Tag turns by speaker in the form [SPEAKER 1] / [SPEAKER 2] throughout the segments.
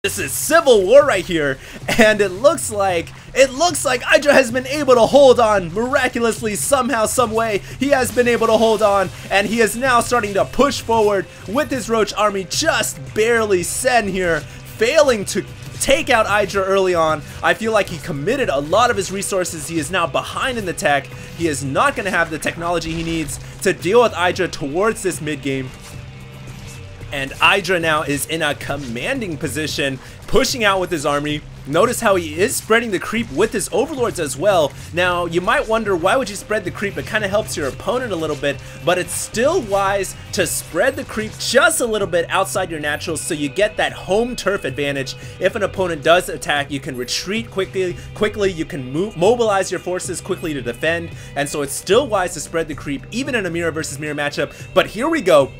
[SPEAKER 1] This is civil war right here, and it looks like IdrA has been able to hold on miraculously. Somehow, some way, he has been able to hold on, and he is now starting to push forward with his Roach army, just barely. Sen here failing to take out IdrA early on. I feel like he committed a lot of his resources. He is now behind in the tech. He is not going to have the technology he needs to deal with IdrA towards this mid game. And IdrA now is in a commanding position, pushing out with his army. Notice how he is spreading the creep with his overlords as well. Now, you might wonder, why would you spread the creep? It kind of helps your opponent a little bit, but it's still wise to spread the creep just a little bit outside your naturals so you get that home turf advantage. If an opponent does attack, you can retreat quickly, you can mobilize your forces quickly to defend, and so it's still wise to spread the creep, even in a mirror versus mirror matchup. But here we go.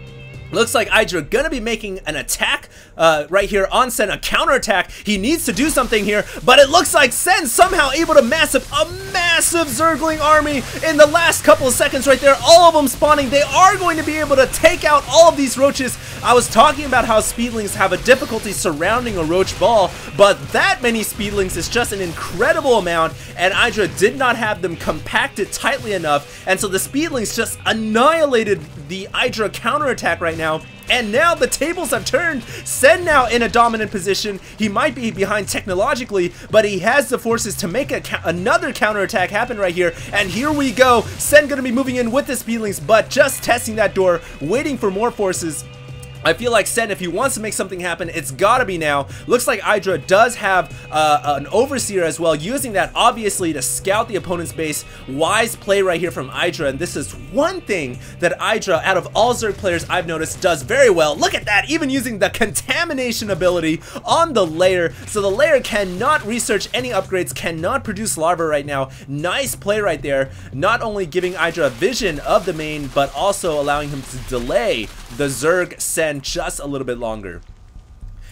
[SPEAKER 1] Looks like IdrA gonna be making an attack right here on Sen, a counterattack. He needs to do something here, but it looks like Sen somehow able to mass up a massive Zergling army in the last couple of seconds right there. All of them spawning. They are going to be able to take out all of these roaches. I was talking about how speedlings have a difficulty surrounding a roach ball, but that many speedlings is just an incredible amount, and IdrA did not have them compacted tightly enough, and so the speedlings just annihilated the IdrA counterattack right now. And now the tables have turned. Sen now in a dominant position. He might be behind technologically, but he has the forces to make another counterattack happen right here. And here we go. Sen gonna be moving in with the speedlings, but just testing that door, waiting for more forces. I feel like Sen, if he wants to make something happen, it's gotta be now. Looks like IdrA does have an Overseer as well, using that obviously to scout the opponent's base. Wise play right here from IdrA, and this is one thing that IdrA, out of all Zerg players I've noticed, does very well. Look at that, even using the contamination ability on the layer, so the layer cannot research any upgrades, cannot produce larvae right now. Nice play right there, not only giving IdrA vision of the main, but also allowing him to delay the Zerg Sen just a little bit longer.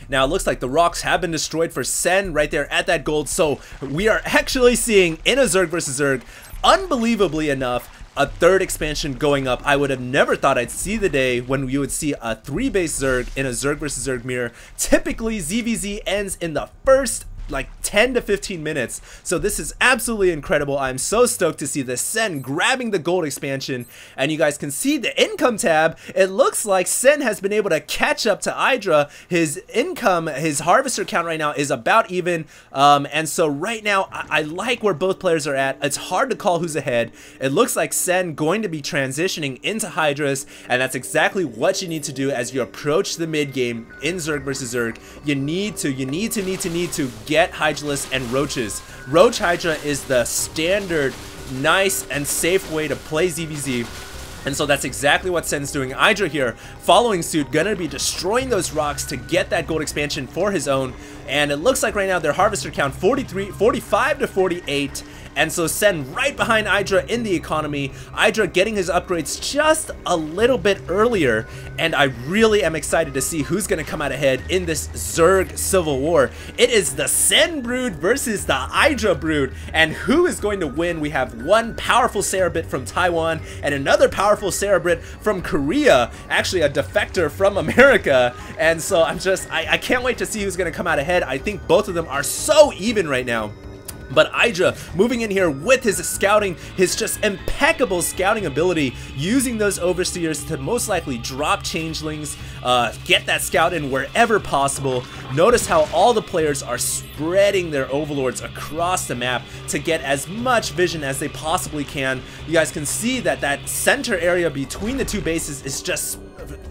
[SPEAKER 1] Now it looks like the rocks have been destroyed for Sen right there at that gold, so we are actually seeing, in a Zerg versus Zerg, unbelievably enough, a third expansion going up. I would have never thought I'd see the day when you would see a 3-base Zerg in a Zerg versus Zerg mirror. Typically ZVZ ends in the first like 10 to 15 minutes, so this is absolutely incredible. I'm so stoked to see the Sen grabbing the gold expansion, and you guys can see the income tab. It looks like Sen has been able to catch up to IdrA. His income, his harvester count right now is about even, and so right now I like where both players are at. It's hard to call who's ahead. It looks like Sen going to be transitioning into Hydras, and that's exactly what you need to do as you approach the mid game in Zerg versus Zerg. You need to get Hydralisk and Roaches. Roach Hydra is the standard, nice and safe way to play ZVZ. And so that's exactly what Sen's doing. IdrA here, following suit, gonna be destroying those rocks to get that gold expansion for his own. And it looks like right now their harvester count 45 to 48. And so Sen right behind IdrA in the economy. IdrA getting his upgrades just a little bit earlier. And I really am excited to see who's going to come out ahead in this Zerg civil war. It is the Sen brood versus the IdrA brood. And who is going to win? We have one powerful Cerebrit from Taiwan and another powerful Cerebrit from Korea. Actually a defector from America. And so I can't wait to see who's going to come out ahead. I think both of them are so even right now. But IdrA moving in here with his scouting, his just impeccable scouting ability, using those overseers to most likely drop changelings, get that scout in wherever possible. Notice how all the players are spreading their overlords across the map to get as much vision as they possibly can. You guys can see that that center area between the two bases is just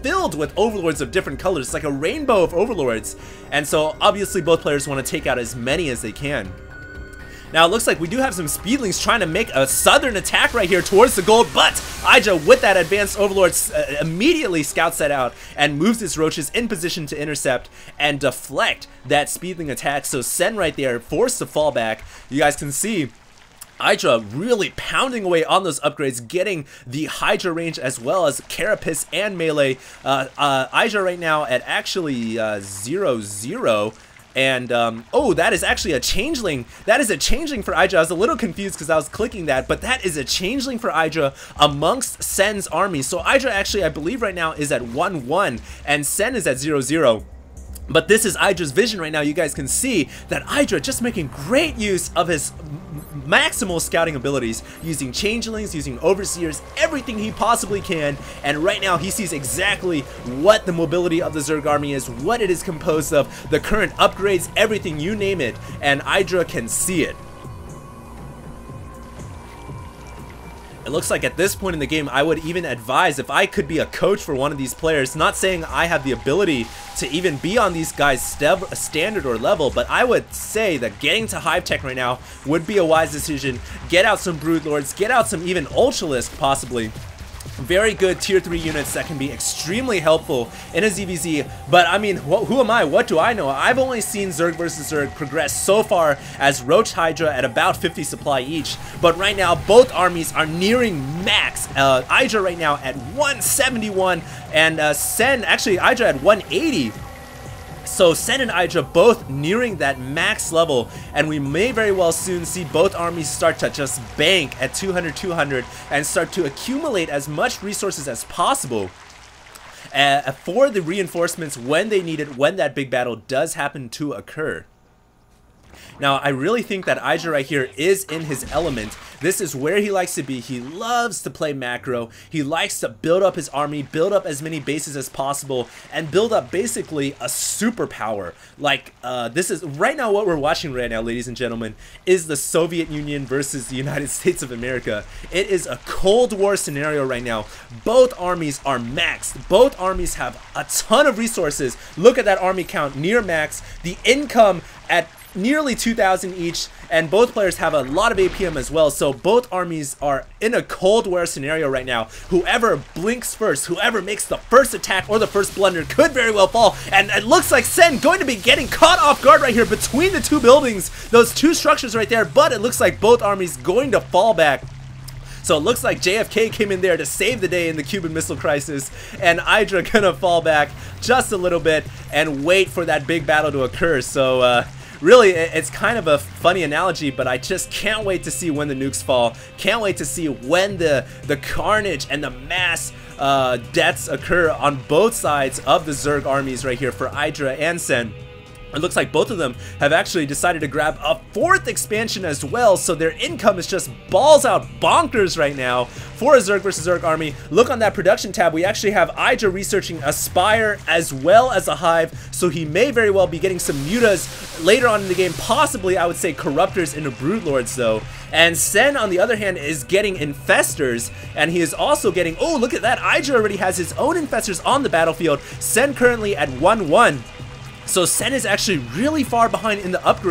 [SPEAKER 1] filled with overlords of different colors. It's like a rainbow of overlords. And so obviously both players want to take out as many as they can. Now it looks like we do have some speedlings trying to make a southern attack right here towards the gold, but IdrA with that advanced overlord immediately scouts that out and moves his roaches in position to intercept and deflect that speedling attack. So Sen right there forced to fall back. You guys can see IdrA really pounding away on those upgrades, getting the Hydra range as well as Carapace and melee. IdrA right now at actually 0-0. And oh, that is actually a changeling. That is a changeling for IdrA. I was a little confused because I was clicking that, but that is a changeling for IdrA amongst Sen's army. So IdrA actually, I believe right now is at 1-1 and Sen is at 0-0. But this is IdrA's vision right now. You guys can see that IdrA just making great use of his maximal scouting abilities, using changelings, using overseers, everything he possibly can. And right now he sees exactly what the mobility of the Zerg army is, what it is composed of, the current upgrades, everything, you name it, and IdrA can see it. It looks like at this point in the game, I would even advise, if I could be a coach for one of these players, not saying I have the ability to even be on these guys' standard or level, but I would say that getting to Hive Tech right now would be a wise decision. Get out some Broodlords, get out some even Ultralisk possibly. Very good tier 3 units that can be extremely helpful in a ZVZ, but I mean, who am I? What do I know? I've only seen Zerg versus Zerg progress so far as Roach Hydra at about 50 supply each, but right now both armies are nearing max. IdrA right now at 171 and Sen, actually IdrA at 180. So Sen and IdrA both nearing that max level, and we may very well soon see both armies start to just bank at 200 and start to accumulate as much resources as possible for the reinforcements when they need it, when that big battle does happen to occur. Now, I really think that IdrA right here is in his element. This is where he likes to be. He loves to play macro. He likes to build up his army, build up as many bases as possible, and build up basically a superpower. Like, this is, right now what we're watching right now, ladies and gentlemen, is the Soviet Union versus the United States of America. It is a Cold War scenario right now. Both armies are maxed. Both armies have a ton of resources. Look at that army count, near max. The income at nearly 2,000 each, and both players have a lot of APM as well, so both armies are in a Cold War scenario right now. Whoever blinks first, whoever makes the first attack or the first blunder could very well fall, and it looks like Sen going to be getting caught off guard right here between the two buildings, those two structures right there, but it looks like both armies going to fall back. So it looks like JFK came in there to save the day in the Cuban Missile Crisis, and IdrA gonna fall back just a little bit and wait for that big battle to occur. So really, it's kind of a funny analogy, but I just can't wait to see when the nukes fall. Can't wait to see when the carnage and the mass deaths occur on both sides of the Zerg armies right here for IdrA and Sen. It looks like both of them have actually decided to grab a 4th expansion as well, so their income is just balls out bonkers right now for a Zerg versus Zerg army. Look on that production tab, we actually have IdrA researching a Spire as well as a Hive, so he may very well be getting some mutas later on in the game, possibly I would say Corruptors into Broodlords though. And Sen on the other hand is getting Infestors, and he is also getting, oh look at that, IdrA already has his own Infestors on the battlefield. Sen currently at 1-1. So Sen is actually really far behind in the upgrade.